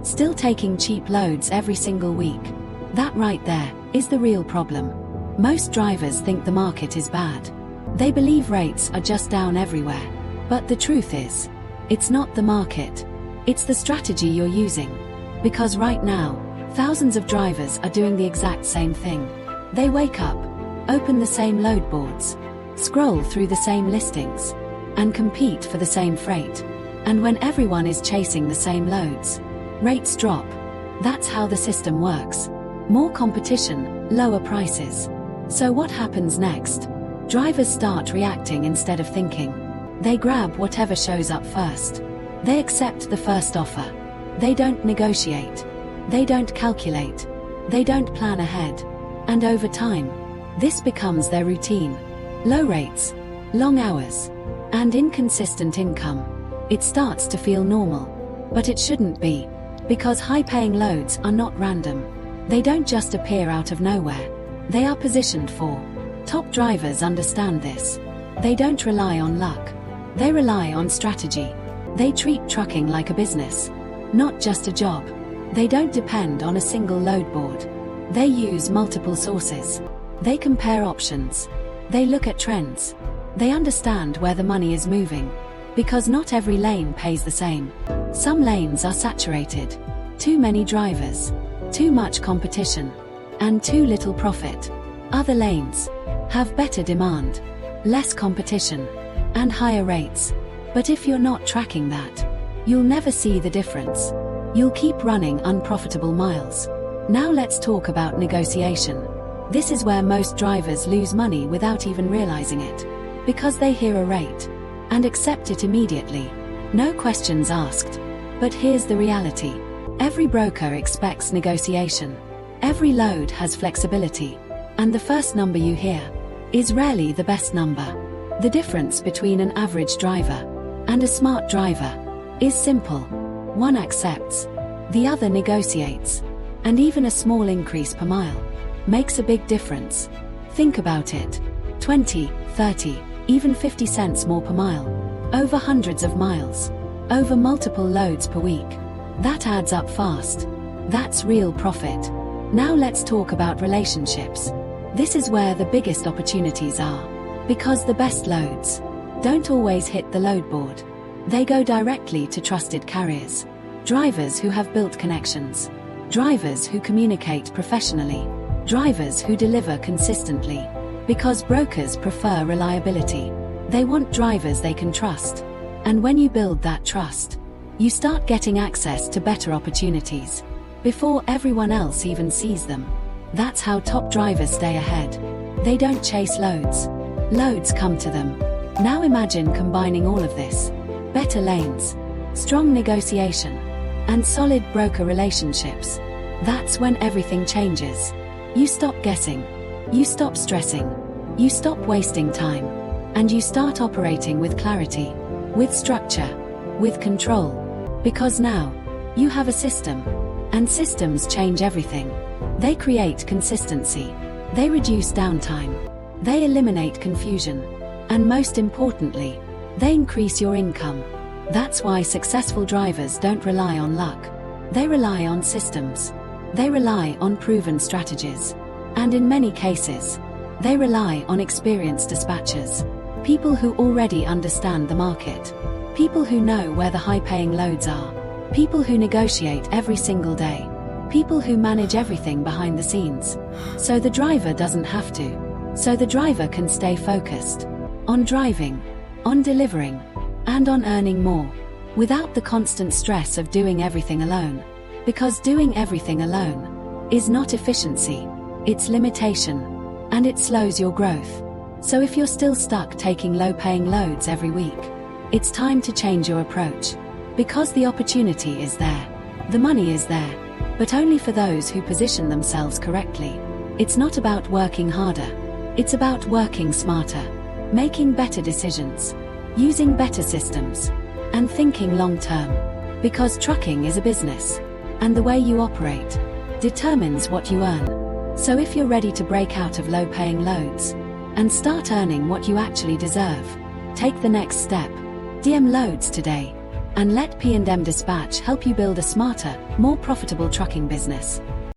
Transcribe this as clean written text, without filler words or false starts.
still taking cheap loads every single week. That right there is the real problem. Most drivers think the market is bad. They believe rates are just down everywhere. But the truth is, it's not the market. It's the strategy you're using. Because right now, thousands of drivers are doing the exact same thing. They wake up, open the same load boards, scroll through the same listings, and compete for the same freight. And when everyone is chasing the same loads, rates drop. That's how the system works. More competition, lower prices. So what happens next? Drivers start reacting instead of thinking. They grab whatever shows up first. They accept the first offer. They don't negotiate. They don't calculate. They don't plan ahead. And over time, this becomes their routine. Low rates, long hours, and inconsistent income. It starts to feel normal. But it shouldn't be. Because high-paying loads are not random. They don't just appear out of nowhere. They are positioned for. Top drivers understand this. They don't rely on luck. They rely on strategy. They treat trucking like a business, not just a job. They don't depend on a single load board. They use multiple sources. They compare options. They look at trends. They understand where the money is moving. Because not every lane pays the same. Some lanes are saturated. Too many drivers. Too much competition. And too little profit. Other lanes have better demand, less competition, and higher rates. But if you're not tracking that, you'll never see the difference. You'll keep running unprofitable miles. Now let's talk about negotiation. This is where most drivers lose money without even realizing it. Because they hear a rate and accept it immediately. No questions asked. But here's the reality. Every broker expects negotiation. Every load has flexibility. And the first number you hear is rarely the best number. The difference between an average driver and a smart driver is simple. One accepts, the other negotiates. And even a small increase per mile makes a big difference. Think about it. 20, 30, even 50 cents more per mile. Over hundreds of miles. Over multiple loads per week. That adds up fast. That's real profit. Now let's talk about relationships. This is where the biggest opportunities are. Because the best loads don't always hit the load board. They go directly to trusted carriers. Drivers who have built connections. Drivers who communicate professionally. Drivers who deliver consistently. Because brokers prefer reliability. They want drivers they can trust. And when you build that trust, you start getting access to better opportunities before everyone else even sees them. That's how top drivers stay ahead. They don't chase loads. Loads come to them. Now imagine combining all of this. Better lanes, strong negotiation, and solid broker relationships. That's when everything changes. You stop guessing. You stop stressing. You stop wasting time. And you start operating with clarity, with structure, with control. Because now, you have a system. And systems change everything. They create consistency. They reduce downtime. They eliminate confusion. And most importantly, they increase your income. That's why successful drivers don't rely on luck. They rely on systems. They rely on proven strategies. And in many cases, they rely on experienced dispatchers. People who already understand the market. People who know where the high-paying loads are. People who negotiate every single day. People who manage everything behind the scenes. So the driver doesn't have to. So the driver can stay focused on driving, on delivering, and on earning more, without the constant stress of doing everything alone. Because doing everything alone is not efficiency, it's limitation, and it slows your growth. So if you're still stuck taking low-paying loads every week, it's time to change your approach. Because the opportunity is there. The money is there. But only for those who position themselves correctly. It's not about working harder. It's about working smarter. Making better decisions. Using better systems. And thinking long-term. Because trucking is a business. And the way you operate determines what you earn. So if you're ready to break out of low-paying loads and start earning what you actually deserve, take the next step. DM loads today And let P&M Dispatch help you build a smarter, more profitable trucking business.